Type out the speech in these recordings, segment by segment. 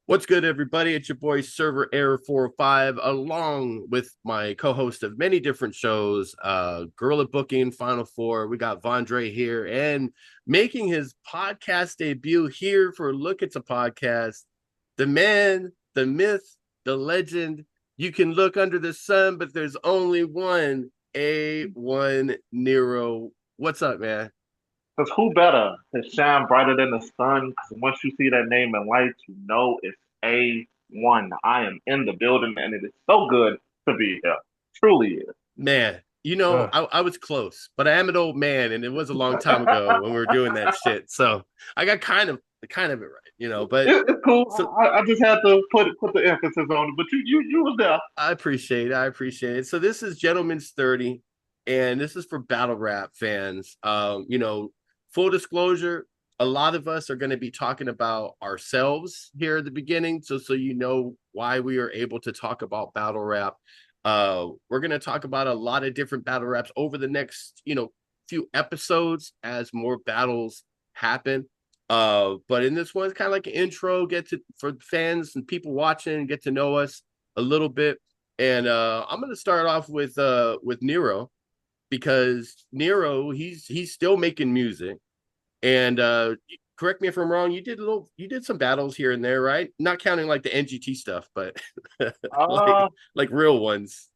What's good, everybody? It's your boy Server Error 405, along with my co-host of many different shows, Gorilla Booking, Final Four. We got Vondre here and making his podcast debut here for Look It's a Podcast. The man, the myth, the legend. You can look under the sun, but there's only one A1 Nero. What's up, man? Because who better to shine brighter than the sun? Because once you see that name in lights, you know it's A1. I am in the building, and it is so good to be here. Truly is. Man, Uh, I was close, but I am an old man, and it was a long time ago when we were doing that shit. So I got kind of it right. But It's cool. so I just had to put the emphasis on it, but you was there. I appreciate it. So this is Gentleman's 30, and this is for battle rap fans. Full disclosure, a lot of us are going to be talking about ourselves here at the beginning, so you know why we are able to talk about battle rap. We're going to talk about a lot of different battle raps over the next, few episodes as more battles happen. But in this one, it's kind of like an intro, get to for fans and people watching, get to know us a little bit. And I'm gonna start off with Nero because Nero he's still making music. And correct me if I'm wrong, you did some battles here and there, right? Not counting like the NGT stuff, but like Uh, like real ones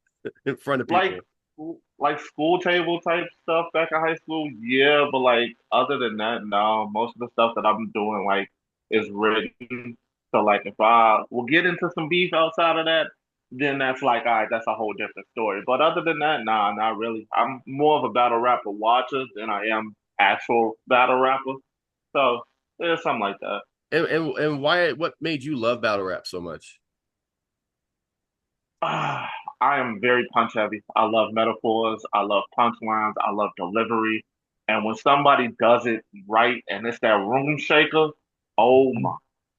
in front of like people. like school table type stuff back in high school, yeah. But like other than that, no. Most of the stuff that I'm doing like is written. So like if I will get into some beef outside of that, then that's like all right, that's a whole different story. But other than that, nah, not really. I'm more of a battle rapper watcher than I am actual battle rapper. So yeah, something like that. And why what made you love battle rap so much? Ah, I am very punch heavy. I love metaphors. I love punchlines. I love delivery. And when somebody does it right and it's that room shaker, oh my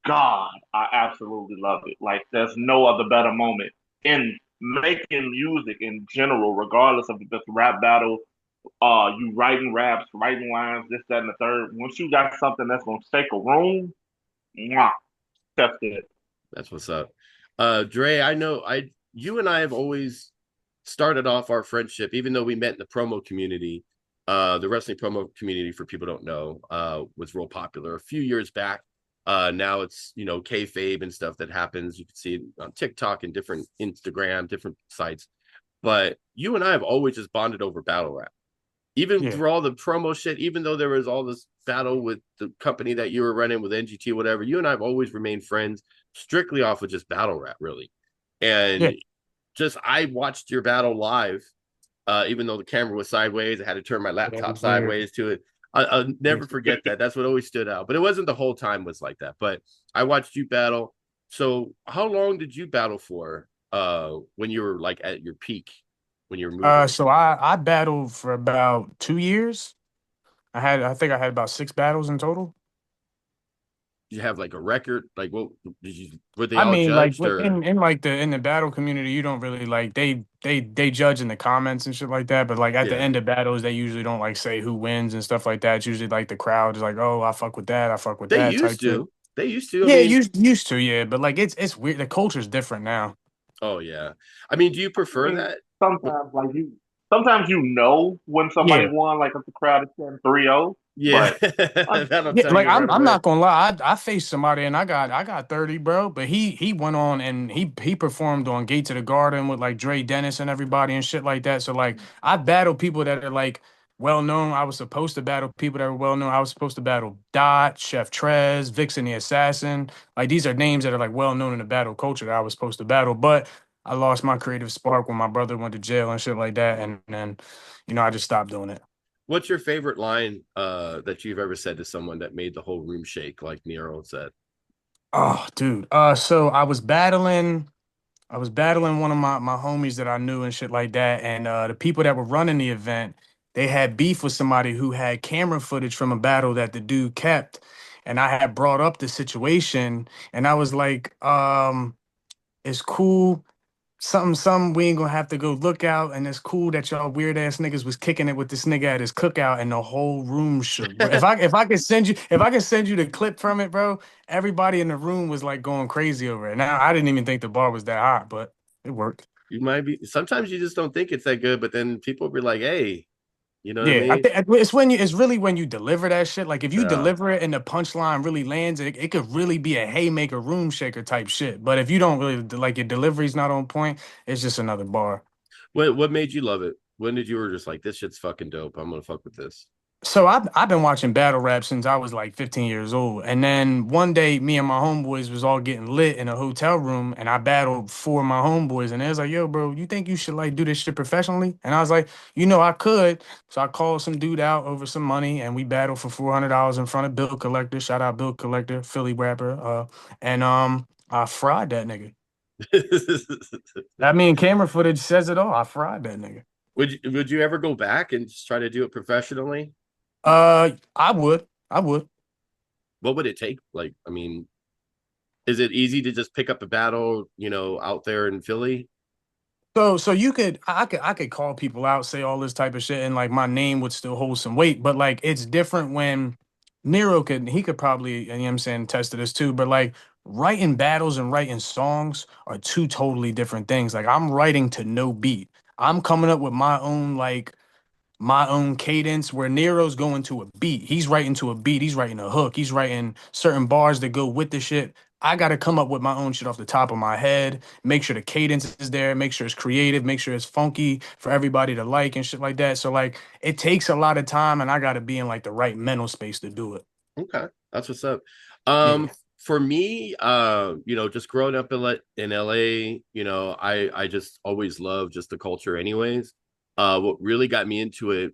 God, I absolutely love it. Like there's no other better moment in making music in general, regardless of if it's rap battle, you writing raps, writing lines, this, that, and the third. Once you got something that's gonna shake a room, mwah, that's it. That's what's up. Dre, I know I you and I have always started off our friendship, even though we met in the promo community. The wrestling promo community, for people who don't know, was real popular a few years back. Now it's kayfabe and stuff that happens. You can see it on TikTok and different Instagram, different sites. But you and I have always just bonded over battle rap, even yeah. through all the promo shit. Even though there was all this battle with the company that you were running with NGT, whatever. You and I have always remained friends strictly off of just battle rap, really. Yeah. And just I watched your battle live, even though the camera was sideways. I had to turn my Yeah, it laptop was weird. sideways to it. I'll never Yes. forget that. That's what always stood out. But it wasn't the whole time was like that. But I watched you battle. So how long did you battle for when you were like at your peak, when you were moving? So I battled for about 2 years. I think I had about 6 battles in total. Did you have like a record? Like what did you were they I all mean, like judged or in like the battle community, you don't really like they judge in the comments and shit like that. But like at the yeah. end of battles, they usually don't like say who wins and stuff like that. It's usually like the crowd is like, oh, I fuck with that, I fuck with They that used type shit. to. They used to. I Yeah, mean, used to, yeah. But like it's weird. The culture's different now. oh yeah. I mean, do you I prefer mean, that? sometimes you know when somebody Yeah. won, like if the crowd is saying 3-0, Yeah. but I, That'll Yeah, tell like you right I'm away. not gonna lie. I faced somebody and I got 30, bro. But he went on and he performed on Gates of the Garden with like Dre Dennis and everybody and shit like that. So like I battled people that are like well known. I was supposed to battle people that were well known. I was supposed to battle Dot, Chef Trez, Vixen the Assassin. Like these are names that are like well known in the battle culture that I was supposed to battle. But I lost my creative spark when my brother went to jail and shit like that. And then, I just stopped doing it. What's your favorite line that you've ever said to someone that made the whole room shake, like Nero said? Oh, dude. So I was battling one of my homies that I knew and shit like that. And the people that were running the event, they had beef with somebody who had camera footage from a battle that the dude kept. And I had brought up the situation and I was like, it's cool. something, we ain't gonna have to go look out, and it's cool that y'all weird ass niggas was kicking it with this nigga at his cookout and the whole room shook, bro. If I could send you the clip from it, bro, everybody in the room was like going crazy over it. Now I didn't even think the bar was that hot, but it worked. You might be. Sometimes you just don't think it's that good, but then people be like, "Hey, you know what I Yeah, I mean?" think it's really when you deliver that shit. Like if you Yeah. deliver it and the punchline really lands, it could really be a haymaker, room shaker type shit. But if you don't really like your delivery's not on point, it's just another bar. What made you love it? When did you were just like, this shit's fucking dope. I'm gonna fuck with this. So I've been watching battle rap since I was like 15 years old. And then one day me and my homeboys was all getting lit in a hotel room and I battled four of my homeboys and they was like, "Yo, bro, you think you should like do this shit professionally?" And I was like, I could. So I called some dude out over some money and we battled for $400 in front of Bill Collector. Shout out Bill Collector, Philly rapper. And I fried that nigga. That mean camera footage says it all. I fried that nigga. Would you ever go back and just try to do it professionally? I would. I would. What would it take? Like, I mean, is it easy to just pick up a battle, out there in Philly? So you could I could call people out, say all this type of shit, and like my name would still hold some weight. But like it's different when he could probably, and you know what I'm saying, test to this too. But like writing battles and writing songs are two totally different things. Like I'm writing to no beat. I'm coming up with my own cadence where Nero's going to a beat. He's writing to a beat. He's writing a hook. He's writing certain bars that go with the shit. I got to come up with my own shit off the top of my head, make sure the cadence is there, make sure it's creative, make sure it's funky for everybody to like and shit like that. So like it takes a lot of time and I got to be in like the right mental space to do it. Okay, that's what's up. Um, Yeah. for me, just growing up in LA, I just always loved just the culture, anyways. What really got me into it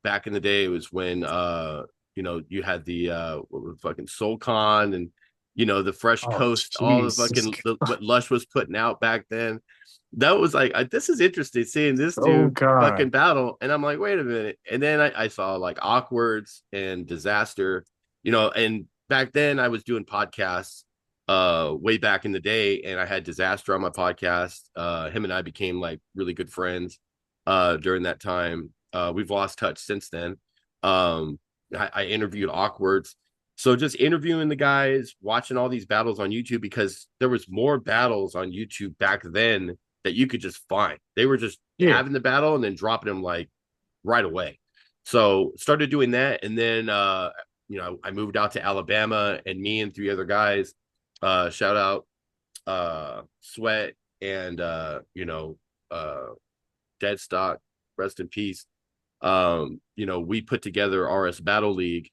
back in the day was when you had the what was fucking SoulCon and the Fresh Oh, Coast, all the Jesus. fucking what Lush was putting out back then. That was like, this is interesting seeing this Oh dude fucking God. battle, and I'm like, wait a minute. And then I saw like Awkwards and Disaster, and back then I was doing podcasts way back in the day, and I had Disaster on my podcast. Him and I became like really good friends during that time. We've lost touch since then. I interviewed Awkwards. So just interviewing the guys, watching all these battles on YouTube, because there was more battles on YouTube back then that you could just find. They were just Yeah. having the battle and then dropping them like right away. So started doing that, and then I moved out to Alabama, and me and three other guys, shout out Sweat and uh Deadstock, rest in peace. We put together RS Battle League,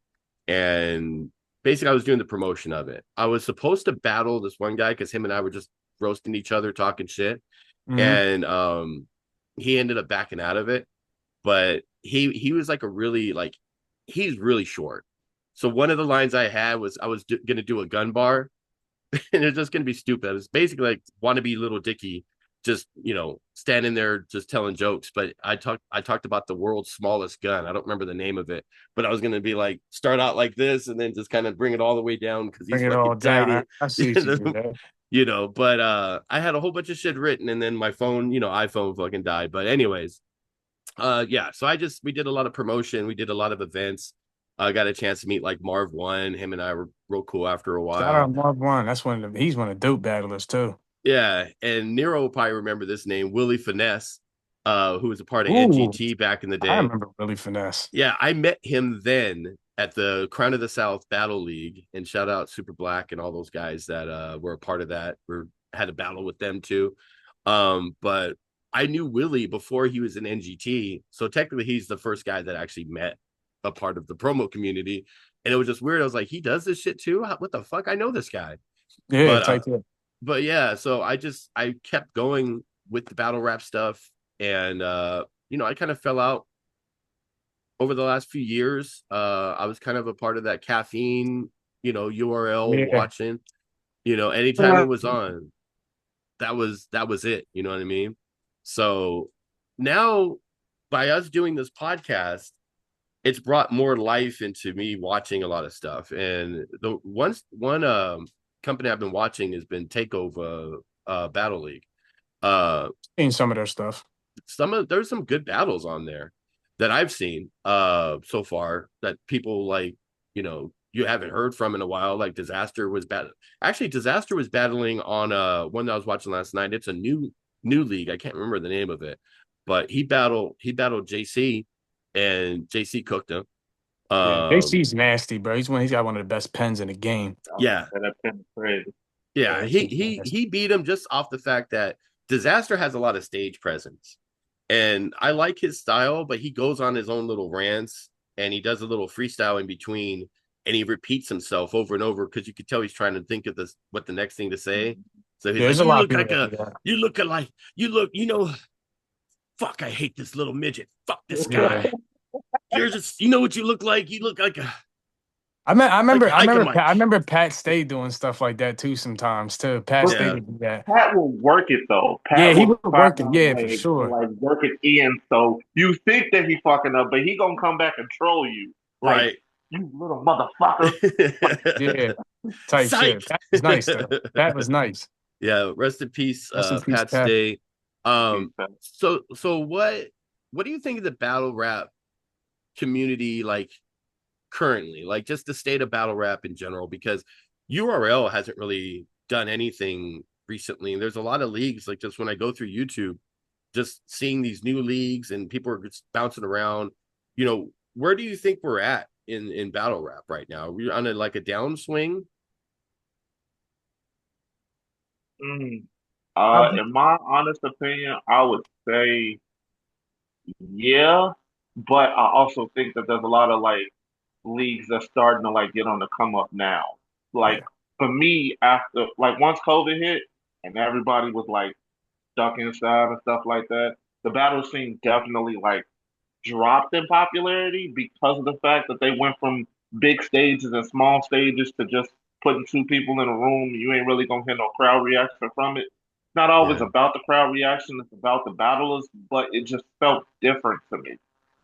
and basically I was doing the promotion of it. I was supposed to battle this one guy because him and I were just roasting each other, talking shit, Hmm. and he ended up backing out of it. But he was like he's really short. So one of the lines I had was I was gonna do a gun bar, and it's just gonna be stupid. It's basically like wannabe Little Dicky, just standing there just telling jokes. But I talked about the world's smallest gun. I don't remember the name of it, but I was gonna be like start out like this and then just kind of bring it all the way down because he's Bring it all fucking down. tiny. I see what you do there. But I had a whole bunch of shit written, and then my phone, iPhone fucking died. But anyways, yeah, so we did a lot of promotion, we did a lot of events. I got a chance to meet like Marv One. Him and I were real cool after a Shout while. out Mark One. He's one of the dope battlers too. Yeah, and Nero will probably remember this name, Willie Finesse, who was a part of Ooh, NGT back in the I day. remember Really Finesse. Yeah, I met him then at the Crown of the South Battle League, and shout out Super Black and all those guys that were a part of that. Had a battle with them too. But I knew Willie before he was in NGT, so technically he's the first guy that actually met a part of the promo community, and it was just weird. I was like, he does this shit too? What the fuck? I know this guy, Yeah, but type it. yeah, so I kept going with the battle rap stuff, and I kind of fell out over the last few years. I was kind of a part of that caffeine, URL Yeah. watching, anytime it was on, that was it, you know what I mean? So now by us doing this podcast, it's brought more life into me watching a lot of stuff. And the one company I've been watching has been Takeover Battle League. Seen some of their stuff. There's some good battles on there that I've seen so far that people like, you haven't heard from in a while. Like Disaster was Disaster was battling on one that I was watching last night. It's a new league. I can't remember the name of it, but he battled JC, and JC cooked him. Yeah, Um JC's nasty, bro. He's got one of the best pens in the game. yeah, And that's been crazy. yeah, Yeah, he he's he nasty. he beat him just off the fact that Disaster has a lot of stage presence. And I like his style, but he goes on his own little rants and he does a little freestyle in between, and he repeats himself over and over because you could tell he's trying to think of this what the next thing to say. So he's Yeah, like, there's a lot of people that do that. fuck, I hate this little midget. Fuck this Yeah. guy. You're just, you know what you look like? You look like a I remember, I Ike remember, Mike. I remember Pat Stay doing stuff like that too. Sometimes too. Pat But Stay Yeah, would do that. Pat will work it though. Yeah, Pat he will would find work it. a Yeah, for way to sure. like work it in. So you think that he fucking up, but he gonna come back and troll you. Like, right. you little motherfucker. Like, Yeah, type Psych. shit. That was nice though. That was nice. Yeah, rest in peace, Rest in peace, Pat Pat. Stay. he Um, said, so what do you think of the battle rap community like currently? Like just the state of battle rap in general, because URL hasn't really done anything recently. And there's a lot of leagues, like just when I go through YouTube, just seeing these new leagues and people are just bouncing around. Where do you think we're at in battle rap right now? Are we on a downswing? mm. I'll In my honest opinion, I would say yeah, but I also think that there's a lot of like leagues that's starting to like get on the come up now. Like Yeah, for me, after like once COVID hit and everybody was like stuck inside and stuff like that, the battle scene definitely like dropped in popularity because of the fact that they went from big stages and small stages to just putting two people in a room. You ain't really gonna hear no crowd reaction from it. It's not always Yeah, about the crowd reaction, it's about the battlers, but it just felt different to me.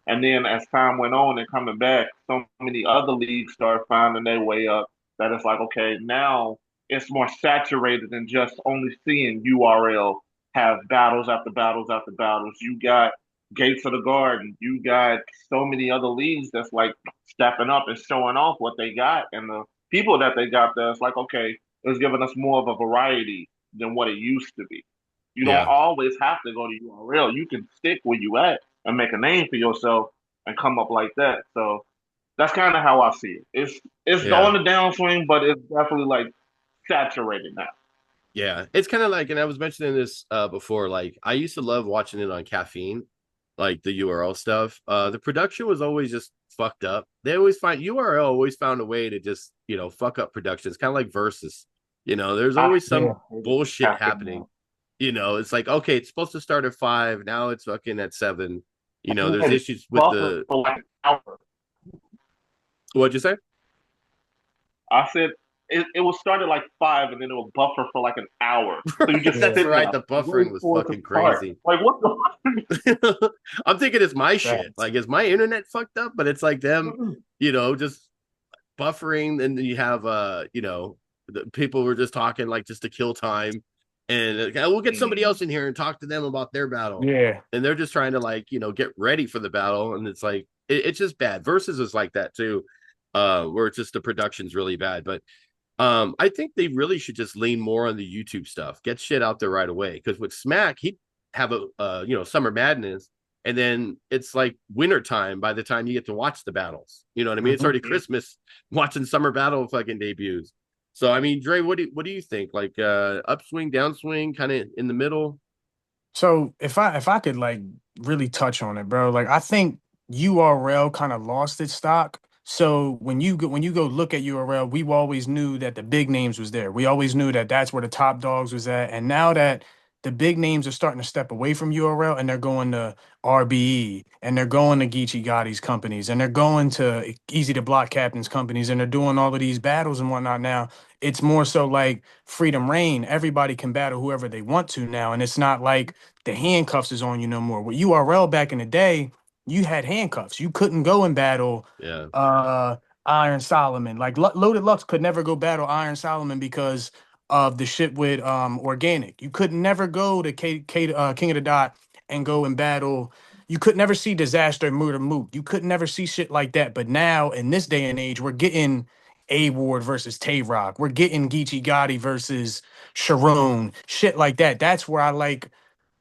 And then as time went on and coming back, so many other leagues started finding their way up that it's like, okay, now it's more saturated than just only seeing URL have battles after battles after battles. You got Gates of the Garden. You got so many other leagues that's like stepping up and showing off what they got. And the people that they got there, it's like, okay, it's giving us more of a variety than what it used to be. You don't yeah, always have to go to URL. You can stick where you at and make a name for yourself and come up like that. So that's kind of how I see it. It's yeah. on the downswing, but it's definitely like saturated now. Yeah, it's kind of like, and I was mentioning this before. Like, I used to love watching it on Caffeine, like the URL stuff. The production was always just fucked up. They always find URL always found a way to just fuck up productions, kind of like Versus. There's I always yeah, some bullshit happening. now. It's like, okay, it's supposed to start at 5, now it's fucking at 7. There's And issues with buffer the, for like an hour. what'd you say? I said it was started like 5 and then it will buffer for like an hour. So you Right, just yeah. that's sit right. there The buffering waiting was for it to fucking start. crazy. Like what the I'm thinking it's my shit. Facts. Like, is my internet fucked up? But it's like them, just buffering, and then you have the people were just talking like just to kill time, and we'll get somebody else in here and talk to them about their battle, Yeah. and they're just trying to like get ready for the battle, and it's like it's just bad. Versus is like that too, where it's just the production's really bad. But I think they really should just lean more on the YouTube stuff, get shit out there right away. Because with Smack, he have a Summer Madness, and then it's like winter time by the time you get to watch the battles. You know what I mean? It's Mhm. already Christmas watching Summer Battle fucking debuts. So I mean, Dre, what do you think? Like upswing, downswing, kind of in the middle? So if I could like really touch on it, bro, like I think URL kind of lost its stock. So when you go look at URL, we always knew that the big names was there. We always knew that that's where the top dogs was at. And now that the big names are starting to step away from URL and they're going to RBE and they're going to Geechee Gotti's companies and they're going to Easy to Block Captains companies and they're doing all of these battles and whatnot now. It's more so like freedom reign. Everybody can battle whoever they want to now. And it's not like the handcuffs is on you no more. With URL back in the day, you had handcuffs. You couldn't go and battle Yeah, uh Iron Solomon. Like Loaded Lux could never go battle Iron Solomon because of the shit with organic. You could never go to King of the Dot and go and battle. You could never see Disaster Murder Mook. You could never see shit like that. But now in this day and age, we're getting A Ward versus Tay Rock. We're getting Geechee Gotti versus Sharon. Shit like that. That's where I like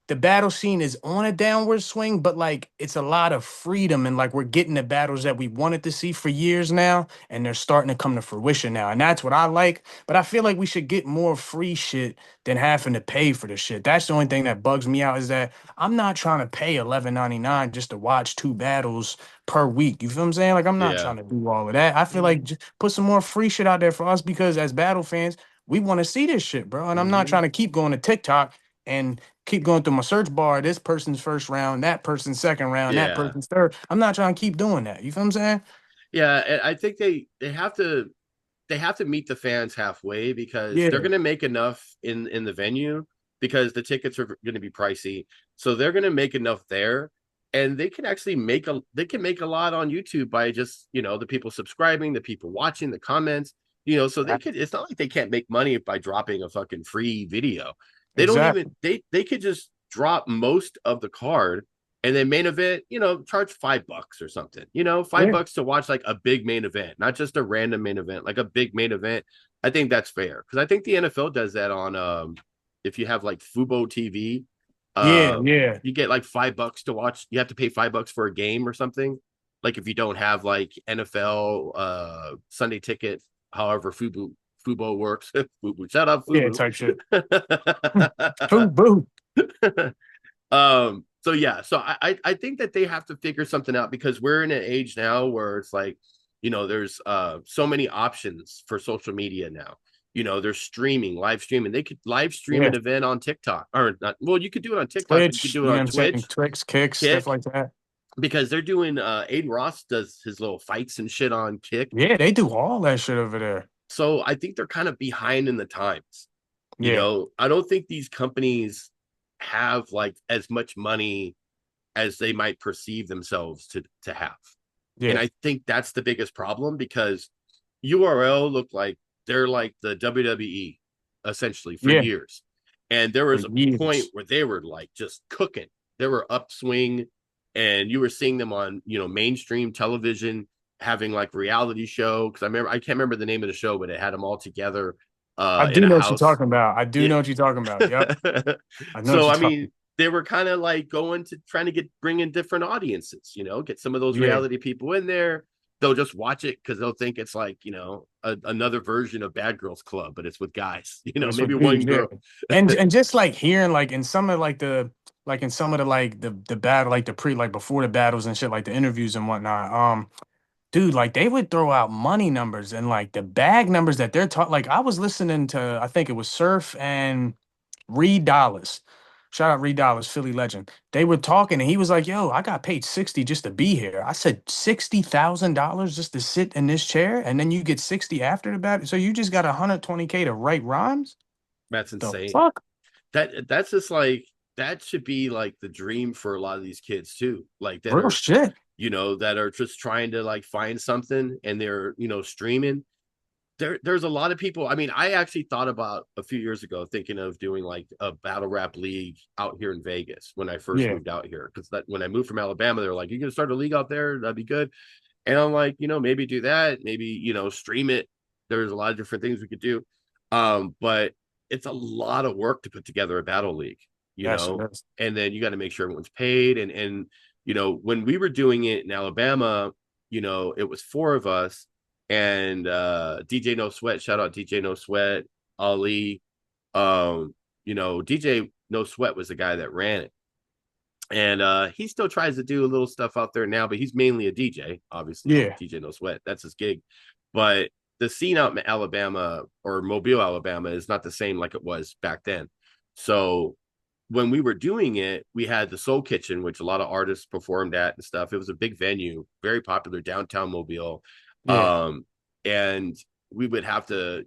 the battle scene is on a downward swing, but like it's a lot of freedom and like we're getting the battles that we wanted to see for years now, and they're starting to come to fruition now. And that's what I like. But I feel like we should get more free shit than having to pay for the shit. That's the only thing that bugs me out is that I'm not trying to pay $11.99 just to watch two battles per week. You feel what I'm saying? Like I'm not Yeah. trying to do all of that. I feel like just put some more free shit out there for us because as battle fans, we want to see this shit, bro. And I'm not Hmm. trying to keep going to TikTok and keep going through my search bar. This person's first round, that person's second round, that Yeah. person's third. I'm not trying to keep doing that. You feel what I'm saying? Yeah. And I think they have to meet the fans halfway because they're Yeah, going to make enough in the venue because the tickets are going to be pricey. So they're going to make enough there, and they can actually make a lot on YouTube by just the people subscribing, the people watching, the comments. So they could. It's not like they can't make money by dropping a fucking free video. They don't even exactly. they could just drop most of the card and then main event, charge $5 or something, five Yeah, bucks to watch like a big main event, not just a random main event, like a big main event. I think that's fair because I think the NFL does that on if you have like Fubo TV, yeah, uh, yeah, you get like $5 to watch. You have to pay $5 for a game or something. Like if you don't have like NFL Sunday ticket, however Fubo works. Fubo, shout out yeah, Fubo. type shit. Boo, boo. So yeah, so I think that they have to figure something out because we're in an age now where it's like, there's so many options for social media now. There's streaming, live streaming. They could live stream Yeah, an event on TikTok or not. Well, you could do it on TikTok, but you could Twitch. do it You know what on I'm saying? Twitch, Twix, kicks, stuff Kick, like that. because they're doing Aiden Ross does his little fights and shit on Kick. Yeah, they do all that shit over there. So I think they're kind of behind in the times. Yeah, I don't think these companies have like as much money as they might perceive themselves to have. And yeah, I think that's the biggest problem because URL looked like they're like the WWE essentially for yeah. years. And there For was a point years. where they were like just cooking. They were upswing and you were seeing them on, mainstream television having like reality show. Cause I can't remember the name of the show, but it had them all together I in do a know what you're house. talking about. I do Yeah. know what you're talking about. Yep. I know what So you're I talking. mean, they were kind of like going to trying to bring in different audiences, get some of those Yeah. reality people in there. They'll just watch it because they'll think it's like, another version of Bad Girls Club, but it's with guys, But it's maybe with one dudes, yeah. girl. And just like hearing like in some of like the like in some of the like the battle like the pre like before the battles and shit like the interviews and whatnot. Dude, like they would throw out money numbers and like the bag numbers that they're talking. Like I was listening to I think it was Surf and Reed Dollars. Shout out Reed Dollars, Philly legend. They were talking and he was like, "Yo, I got paid 60 just to be here." I said, $60,000 just to sit in this chair, and then you get 60 after the battle. So you just got 120K to write rhymes? That's The insane. fuck? That's just like that should be like the dream for a lot of these kids too. Like that Real are, shit. that are just trying to like find something and they're, streaming. There's a lot of people. I mean, I actually thought about a few years ago thinking of doing like a battle rap league out here in Vegas when I first Yeah. moved out here. Because that when I moved from Alabama, they were like, "You gonna start a league out there? That'd be good." And I'm like, maybe do that, maybe stream it. There's a lot of different things we could do, but it's a lot of work to put together a battle league, Yes, it is. and then you got to make sure everyone's paid. And when we were doing it in Alabama, it was four of us and DJ No Sweat, shout out DJ No Sweat, Ali. DJ No Sweat was the guy that ran it. And he still tries to do a little stuff out there now, but he's mainly a DJ, obviously. Yeah. DJ No Sweat, that's his gig. But the scene out in Alabama or Mobile, Alabama is not the same like it was back then. So when we were doing it, we had the Soul Kitchen, which a lot of artists performed at and stuff. It was a big venue, very popular downtown Mobile. Yeah. Um, and we would have to,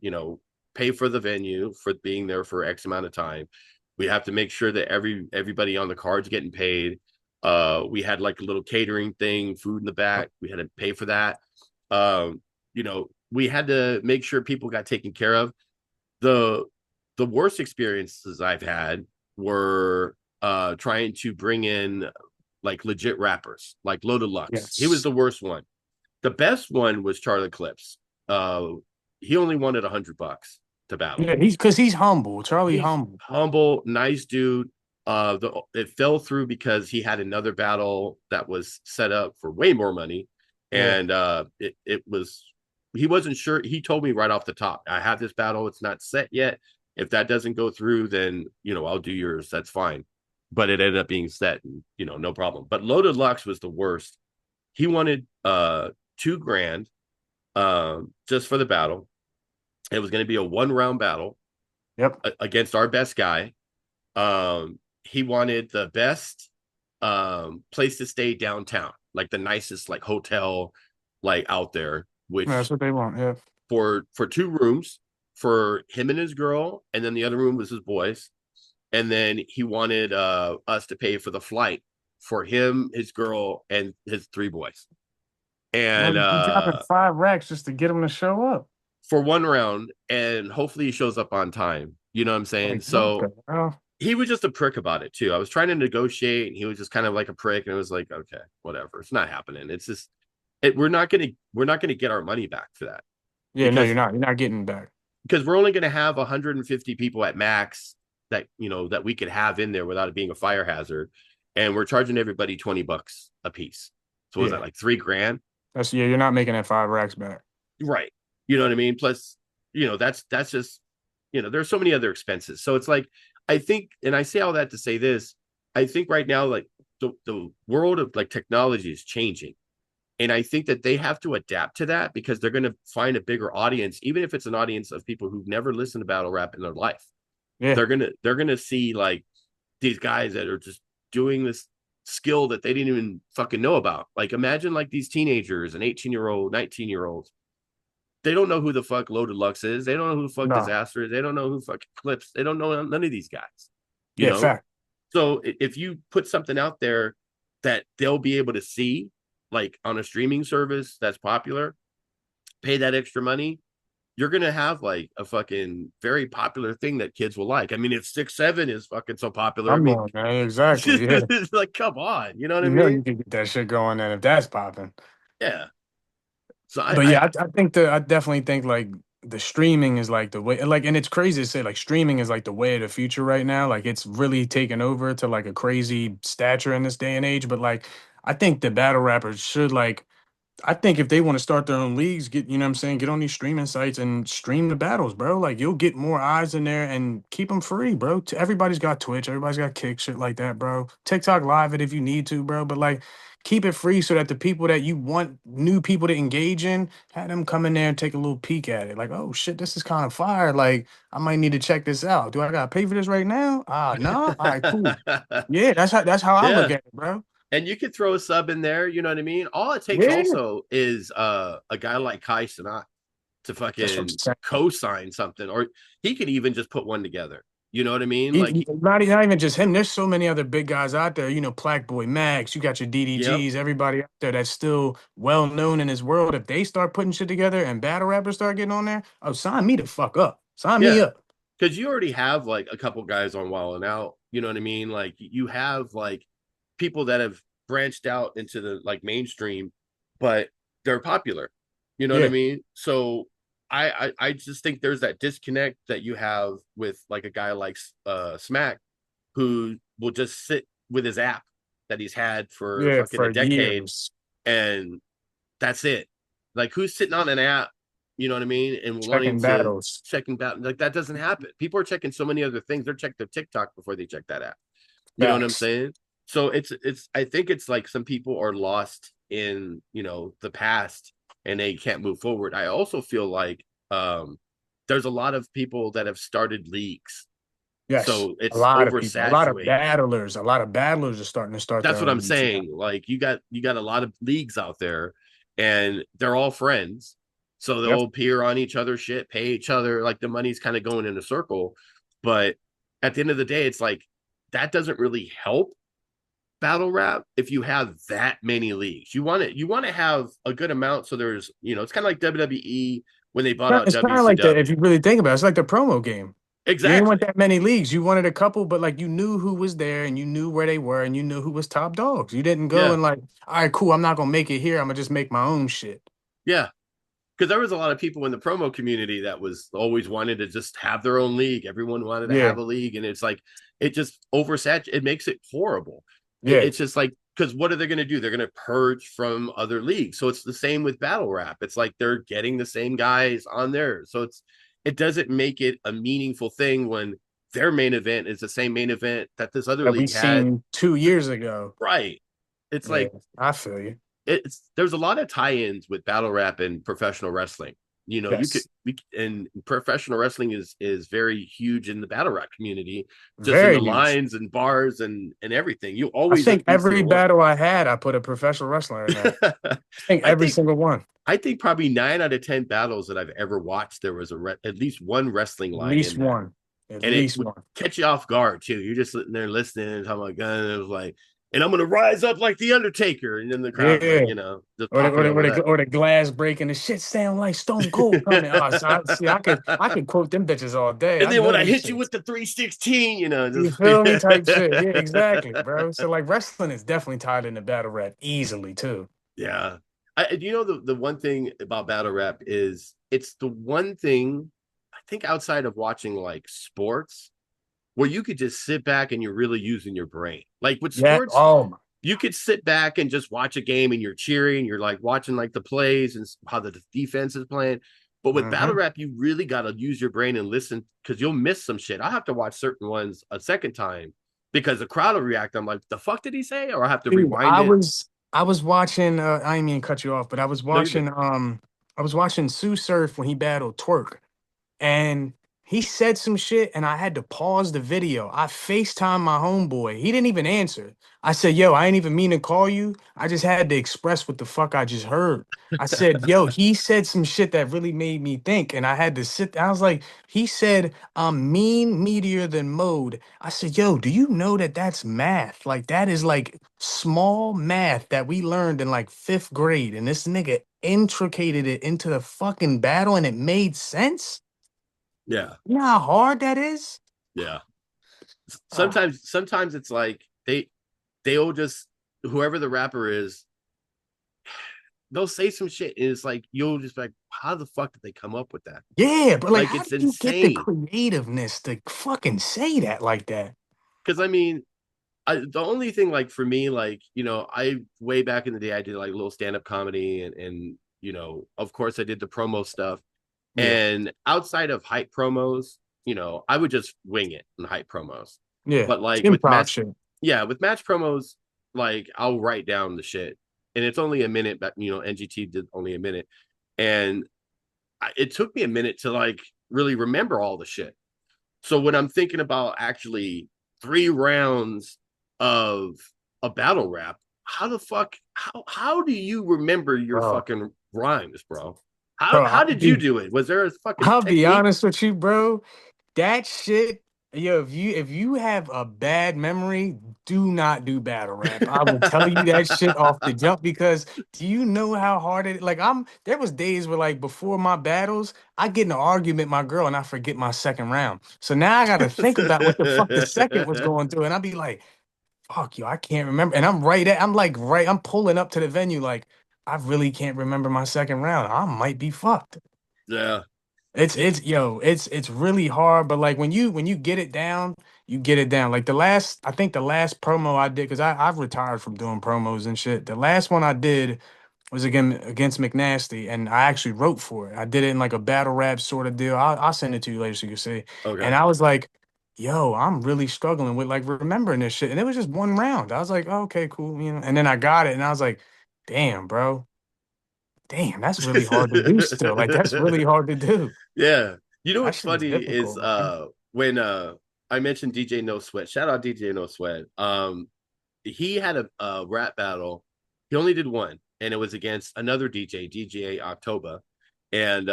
pay for the venue for being there for X amount of time. We have to make sure that everybody on the card's getting paid. We had like a little catering thing, food in the back. We had to pay for that. Um, we had to make sure people got taken care of. The the worst experiences I've had were trying to bring in like legit rappers, like Loaded Lux. He was Yes. the worst one. The best one was Charlie Clips. Uh, he only wanted $100 to battle. Yeah, he's humble. Charlie He's humble. humble, nice dude. It fell through because he had another battle that was set up for way more money, Yeah. and it was he wasn't sure. He told me right off the top, I have this battle. It's not set yet. If that doesn't go through, then I'll do yours. That's fine. But it ended up being set, and no problem. But Loaded Lux was the worst. He wanted 2 grand just for the battle. It was going to be a 1 round battle Yep. against our best guy. He wanted the best place to stay downtown, like the nicest like hotel like out there, Yeah, which that's what they want. Yeah. for 2 rooms for him and his girl, and then the other room was his boys. And then he wanted us to pay for the flight for him, his girl, and his 3 boys. Well, And you dropping 5 racks just to get him to show up. for 1 round, and hopefully he shows up on time. You know what I'm saying? Like, what So the hell? he was just a prick about it too. I was trying to negotiate, and he was just kind of like a prick, and it was like, okay, whatever. It's not happening. It's just we're not gonna get our money back for that Yeah, no, because you're not. You're not getting back. we're only gonna have 150 people at max that we could have in there without it being a fire hazard, and we're charging everybody $20 a piece. So was that Yeah. like 3 grand? Yeah, you're not making that 5 racks back. Right. You know what I mean? Plus, that's just, there's so many other expenses. So it's like, I think, and I say all that to say this, I think right now, like the world of like technology is changing. And I think that they have to adapt to that because they're going to find a bigger audience, even if it's an audience of people who've never listened to battle rap in their life. Yeah. They're gonna see like these guys that are just doing this skill that they didn't even fucking know about. Like imagine like these teenagers, an 18-year-old, 19-year-old, they don't know who the fuck Loaded Lux is. They don't know who the fuck No. Disaster is. They don't know who fucking Clips. They don't know none of these guys. You Yeah, know. fact. So if you put something out there that they'll be able to see, like on a streaming service that's popular, pay that extra money, you're gonna have like a fucking very popular thing that kids will like. I mean, if 6-7 is fucking so popular, I Come mean, on, man. Exactly. Yeah. it's like, come on, you know what I You know mean? you can get that shit going then if that's popping. Yeah. So But yeah, I definitely think like the streaming is like the way, like, and it's crazy to say like streaming is like the way of the future right now. Like it's really taken over to like a crazy stature in this day and age. But like I think the battle rappers should like I think if they want to start their own leagues, you know what I'm saying, get on these streaming sites and stream the battles, bro. Like you'll get more eyes in there and keep them free, bro. Everybody's got Twitch, everybody's got Kick, shit like that, bro. TikTok live it if you need to, bro. But like keep it free so that the people that you want new people to engage in, have them come in there and take a little peek at it. Like, oh shit, this is kind of fire. Like I might need to check this out. Do I gotta pay for this right now? No. All right, cool. Yeah, that's how I look Yeah. at it, bro. And you could throw a sub in there, you know what I mean? All it takes Yeah. also is a guy like Kai Sinat to That's what I'm fucking saying. co-sign something, or he could even just put one together. You know what I mean? Like, Not even just him. There's so many other big guys out there. You know, Plaque Boy Max. You got your yep, DDGs. Everybody out there that's still well known in this world. If they start putting shit together and battle rappers start getting on there, oh, sign me the fuck up. Sign me yeah. up. Because you already have like a couple guys on Wild and Out. You know what I mean? Like you have like people that have branched out into the like mainstream, but they're popular. You know what I Yeah, mean? So I just think there's that disconnect that you have with like a guy like Smack, who will just sit with his app that he's had for yeah, fucking a for decade, years. and that's it. Like who's sitting on an app, you know what I mean, and wanting Checking to battles. checking back, like that doesn't happen. People are checking so many other things. They're checking their TikTok before they check that app. You know what I'm Facts. saying? So it's I think it's like some people are lost in, the past, and they can't move forward. I also feel like there's a lot of people that have started leagues. Yes. So A it's lot of people. A lot of oversaturated. battlers. A lot of battlers are starting to start That's their what own I'm leagues now. saying. Like you got a lot of leagues out there, and they're all friends. So Yep. they'll appear on each other's shit, pay each other, like the money's kind of going in a circle. But at the end of the day, it's like that doesn't really help battle rap if you have that many leagues. You want to have a good amount, so there's, it's kind of like WWE when they bought out It's kind of like the, if WCW. you really think about it, it's like the promo game. You ain't want Exactly. that many leagues. You wanted a couple, but like you knew who was there and you knew where they were and you knew who was top dogs. You didn't go Yeah. and like, all right, cool, I'm not gonna make it here. I'm gonna just make my own shit. Yeah. Because there was a lot of people in the promo community that was always wanted to just have their own league. Everyone wanted to Yeah, have a league, and it's like it just oversaturates. It makes it horrible. yeah. It's just like because what are they going to do? They're going to purge from other leagues. So it's the same with battle rap. It's like they're getting the same guys on there. So it doesn't make it a meaningful thing when their main event is the same main event that this other That we league had. seen 2 years ago. Right. It's Yeah, like I feel you. it's there's a lot of tie-ins with battle rap and professional wrestling. You know, you could Yes. and professional wrestling is very huge in the battle rap community, just in the Very huge. lines and bars and everything. You I always think every every single one. battle I had, I put a professional wrestler in there. I think I every think single one. I think probably 9 out of 10 battles that I've ever watched, there was at least one wrestling At line least in there, one. At and it least would one. catch you off guard too. You're just sitting there listening and talking about gun, and it was like, and I'm gonna rise up like the Undertaker, and then the crowd's like, Yeah. just popping over that. Or the glass breaking, the shit sound like Stone Cold coming. Oh, so I could quote them bitches all day. And I then know when I them hit you shits. with the 316, You just feel me? Type shit. Yeah, exactly, bro. So like wrestling is definitely tied into battle rap easily too. yeah. The one thing about battle rap is it's the one thing I think outside of watching like sports where you could just sit back and you're really using your brain. Like with Yeah. sports, Oh my. you could sit back and just watch a game and you're cheering, you're like watching like the plays and how the defense is playing. But with battle Mm-hmm. rap, you really got to use your brain and listen because you'll miss some shit. I have to watch certain ones a second time because the crowd will react. I'm like, the fuck did he say? Or I have to Dude, rewind it. I was watching I didn't mean to cut you off, but No, you're good. I was watching Sue Surf when he battled Twerk. And he said some shit, and I had to pause the video. I FaceTime my homeboy. He didn't even answer. I said, "Yo, I ain't even mean to call you. I just had to express what the fuck I just heard." I said, "Yo, he said some shit that really made me think," and I had to sit. I was like, "He said I'm mean, meatier than mode." I said, "Yo, do you know that that's math? Like that is like small math that we learned in like fifth grade, and this nigga intricated it into the fucking battle, and it made sense." Yeah. You know how hard that is? Yeah. Ah, Sometimes it's like they'll just whoever the rapper is, they'll say some shit and it's like you'll just be like, how the fuck did they come up with that? yeah, but like, Like how it's do you get the insane. creativeness to fucking say that like that? Because I mean, the only thing like for me, like, I way back in the day I did like little stand-up comedy and of course I did the promo stuff. Yeah, And outside of hype promos, I would just wing it in hype promos. yeah, But it's like with improv match, shit. yeah, with match promos, like I'll write down the shit, and it's only a minute. But NGT did only a minute, and it took me a minute to like really remember all the shit. So when I'm thinking about actually 3 rounds of a battle rap, how the fuck how do you remember your Bro, fucking rhymes, bro? How bro, how did you do it? Was there a fucking I'll be technique? honest with you, bro. That shit, yo, if you have a bad memory, do not do battle rap. I will tell you that shit off the jump because do you know how hard it like there was days where like before my battles, I get in an argument with my girl and I forget my second round. So now I gotta think about what the fuck the second was going through. And I'll be like, fuck you, I can't remember. And I'm pulling up to the venue like I really can't remember my second round. I might be fucked. Yeah. It's really hard, but like when you get it down, you get it down. Like I think the last promo I did, because I've retired from doing promos and shit. The last one I did was against McNasty, and I actually wrote for it. I did it in like a battle rap sort of deal. I'll send it to you later so you can see. And Okay. I was like, yo, I'm really struggling with like remembering this shit. And it was just one round. I was like, oh, okay, cool, you know. And then I got it, and I was like, damn, bro, damn, that's really hard to do still. Like that's really hard to do. Yeah. You know That what's shit is funny is difficult, man. when I mentioned DJ No Sweat. Shout out DJ No Sweat. He had a rap battle. He only did one, and it was against another DJ, DJ October. And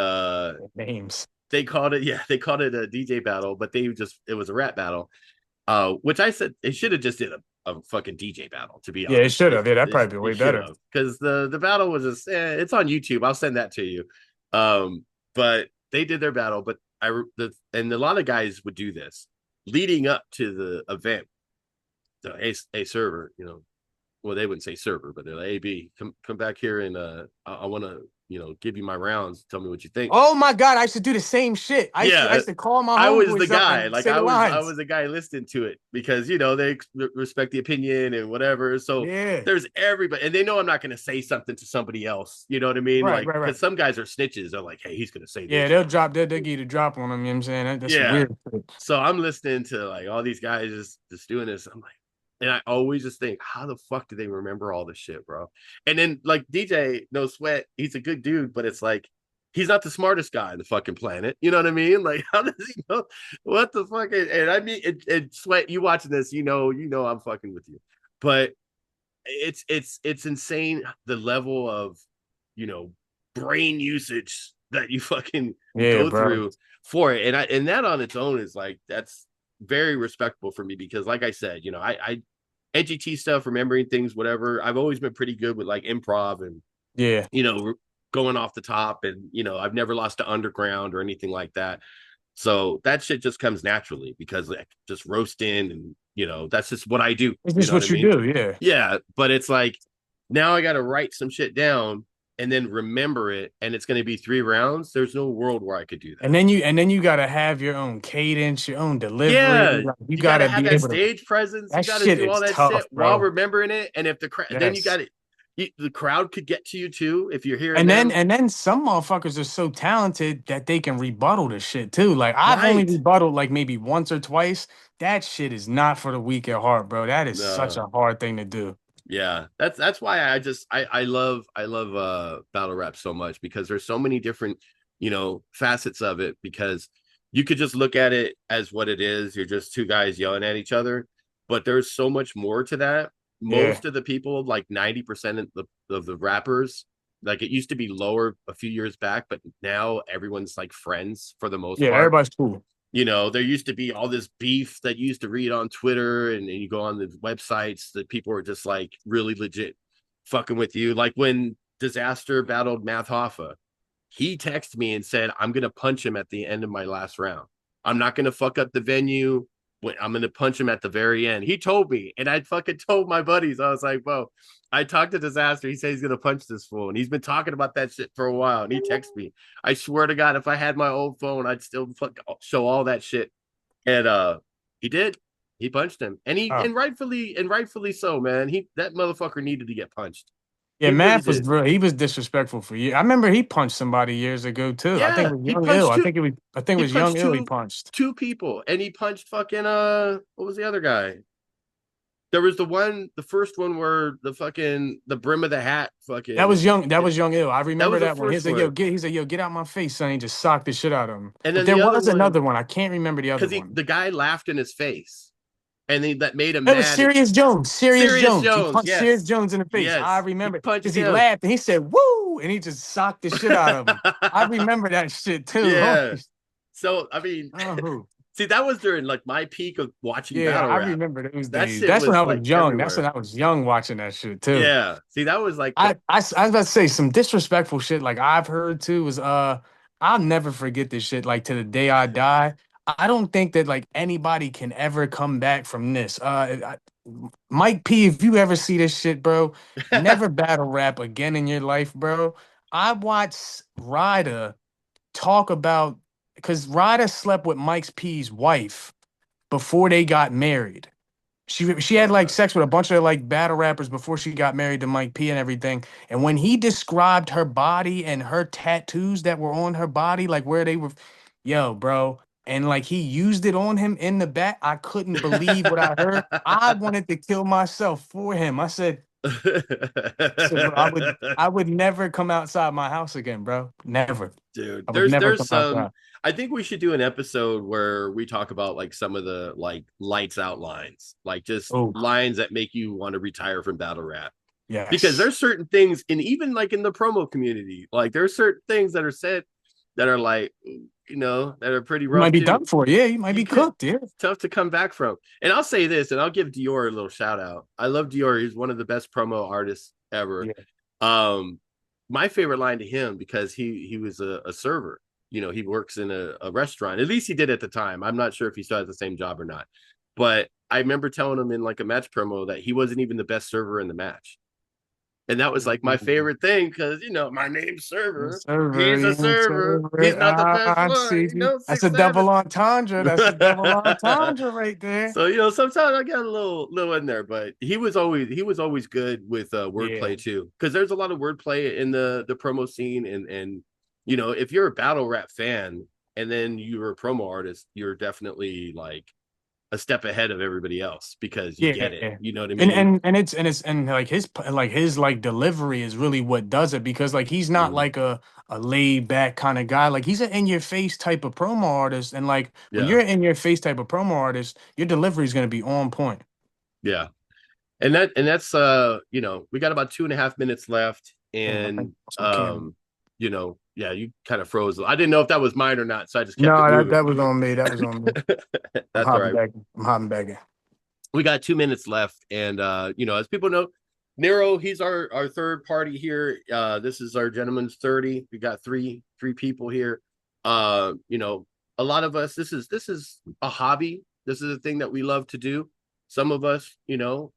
Names. they called it a DJ battle, but it was a rap battle. Which I said it should have just did a fucking DJ battle, to be Yeah, it honest. should have. Yeah, that probably be It way should better. have, because the battle was just it's on YouTube. I'll send that to you. But they did their battle, but and a lot of guys would do this leading up to the event. So, hey, server, well, they wouldn't say server, but they're like, hey, B, come back here and I want to, give you my rounds. Tell me what you think. Oh my God, I used to do the same shit. I used to, I Yeah, used to call my I was the homeboys up guy. and Like say the I lines. was the guy listening to it because they respect the opinion and whatever. So Yeah. there's everybody, and they know I'm not going to say something to somebody else. You know what I mean? Right, Like right, right. because some guys are snitches. They're like, hey, he's going to say Yeah, this. they'll give you the drop on them, you know what I'm saying? That's some Yeah. weird shit. So I'm listening to like all these guys just doing this. I'm like, and I always just think, how the fuck do they remember all this shit, bro? And then like DJ No Sweat, he's a good dude, but it's like he's not the smartest guy on the fucking planet. You know what I mean? Like, how does he know what the fuck? And I mean, Sweat, you watching this, I'm fucking with you. But it's insane the level of you know brain usage that you fucking Yeah, go bro. through for it, and that on its own is like that's very respectable for me because like I said, I NGT stuff, remembering things, whatever. I've always been pretty good with like improv and Yeah. you know going off the top, and I've never lost to underground or anything like that. So that shit just comes naturally because like just roasting and that's just what I do. It's You just know what I what you mean? do, yeah. Yeah, but it's like now I got to write some shit down and then remember it, and it's going to be 3 rounds. There's no world where I could do that. And then you gotta have your own cadence, your own delivery. Yeah, Like, you you got to gotta have be that able to. stage presence. You That got to shit do all is that tough, shit while bro. remembering it. And if then you Yes. got it, the crowd could get to you too if you're hearing And them. then some motherfuckers are so talented that they can rebuttal the shit too. Like I've only Right? rebutted like maybe once or twice. That shit is not for the weak at heart, bro. That is such No. a hard thing to do. Yeah, that's why I love battle rap so much because there's so many different facets of it because you could just look at it as what it is. You're just two guys yelling at each other, but there's so much more to that. Yeah. Most of the people, like 90% of the rappers, like it used to be lower a few years back, but now everyone's like friends for the most Yeah, part. everybody's cool. There used to be all this beef that you used to read on Twitter and you go on the websites that people are just like really legit fucking with you. Like when Disaster battled Math Hoffa, he texted me and said, I'm going to punch him at the end of my last round. I'm not going to fuck up the venue. I'm going to punch him at the very end. He told me, and I fucking told my buddies, I was like, bro, I talked to Disaster. He said he's going to punch this fool. And he's been talking about that shit for a while. And he texted me. I swear to God, if I had my old phone, I'd still show all that shit. And he did. He punched him. And Oh. rightfully so, man. That motherfucker needed to get punched. Yeah, He really Math was did. he was disrespectful for you. I remember he punched somebody years ago too. I think Yeah, it was he Young Ill. punched two. I think it He was Young punched Ill he two punched. two people, and he punched fucking what was the other guy? There was the first one where the brim of the hat fucking. That was Young Ill. I That remember was the that one. first one, He said, yo, get out my face, son. He just socked the shit out of him. and But then there the other was one another one. I can't remember the other because one. the guy laughed in his face, and that made him It was mad. Serious Jones. Serious Serious Jones. He Jones, punched Serious yes, Jones in the face. I yes, he remember punched because he him. laughed and he said, "Woo!" and he just socked the shit out of him. I remember that shit too. Yeah. So I mean, Oh, see, that was during like my peak of watching yeah, battle I rap. remember those That days. shit That's when was I was like young. That's when everywhere. I was young watching that shit too. Yeah. See, that was like the I was about to say some disrespectful shit like I've heard too was I'll never forget this shit like to the day I die. I don't think that like anybody can ever come back from this. Mike P, if you ever see this shit, bro, never battle rap again in your life, bro. I watched Ryder talk about because Ryder slept with Mike P's wife before they got married. She had like okay. sex with a bunch of like battle rappers before she got married to Mike P and everything. And when he described her body and her tattoos that were on her body, like where they were, yo, bro, and like he used it on him in the back, I couldn't believe what I heard. I wanted to kill myself for him. I said, bro, I would never come outside my house again, bro. Never. Dude, I would there's never there's come some outside. I think we should do an episode where we talk about like some of the like lights out lines, like just Oh, lines that make you want to retire from battle rap. Because yes. there's certain things, and even like in the promo community, like there's certain things that are said that are like, that are pretty You might rough be too. done for. Yeah, you might You be could cooked, yeah. tough to come back from. And I'll say this, and I'll give Dior a little shout out. I love Dior. He's one of the best promo artists ever. Yeah. My favorite line to him because he was a server. he works in a restaurant. At least he did at the time. I'm not sure if he still has the same job or not. But I remember telling him in like a match promo that he wasn't even the best server in the match. And that was like my favorite thing because, my name's Server. Server, He's a yeah, server. He's server. not the best I one. see. That's a 6'7". double entendre. That's a double entendre right there. So, sometimes I got a little in there, but he was always good with Yeah. wordplay too. Because there's a lot of wordplay in the promo scene. And if you're a battle rap fan and then you're a promo artist, you're definitely like a step ahead of everybody else because you get it. Yeah. You know what I And mean? and like his delivery is really what does it because like he's not Mhm. like a laid back kind of guy. Like he's an in your face type of promo artist. And like when Yeah. you're in your face type of promo artist, your delivery is gonna be on point. Yeah. That's we got about 2.5 minutes left. Damn, I think And that's my camera. yeah, you kind of froze. I didn't know if that was mine or not, so I just kept it No, that moving. that was on me. That was on me. I'm That's all hopping right. back. I'm hopping back in. We got 2 minutes left. And as people know, Nero, he's our third party here. This is our gentleman's 30. We got three people here. A lot of us, this is a hobby. This is a thing that we love to do. Some of us,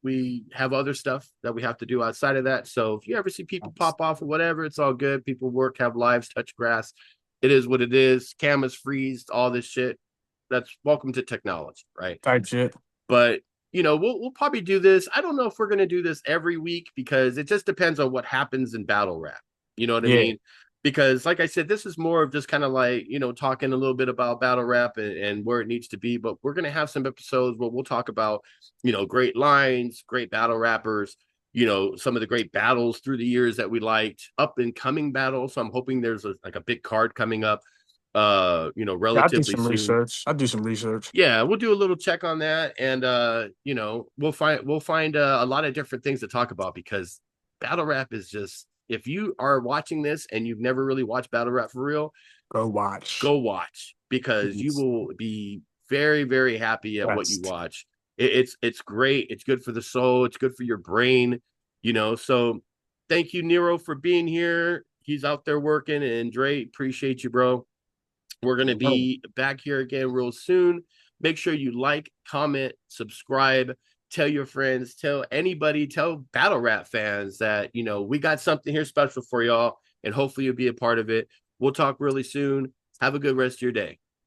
we have other stuff that we have to do outside of that. So if you ever see people pop off or whatever, it's all good. People work, have lives, touch grass. It is what it is. Cameras freeze, all this shit. That's welcome to technology, right? Type shit. But we'll probably do this. I don't know if we're going to do this every week because it just depends on what happens in battle rap. You know what I Yeah. mean? Because like I said, this is more of just kind of like, talking a little bit about battle rap and where it needs to be. But we're going to have some episodes where we'll talk about, great lines, great battle rappers, some of the great battles through the years that we liked, up and coming battles. So I'm hoping there's a big card coming up, Yeah, I do relatively some soon. research. I do some research. Yeah, we'll do a little check on that. And we'll find a lot of different things to talk about because battle rap is just, if you are watching this and you've never really watched battle rap for real, Go watch. go watch because you Please. will be very, very happy at what you Best. watch. It's great. It's good for the soul. It's good for your brain. So thank you, Nero, for being here. He's out there working. And Dre, appreciate you, bro. We're going to No. be back here again real soon. Make sure you like, comment, subscribe, tell your friends, tell anybody, tell battle rap fans that, we got something here special for y'all, and hopefully you'll be a part of it. We'll talk really soon. Have a good rest of your day.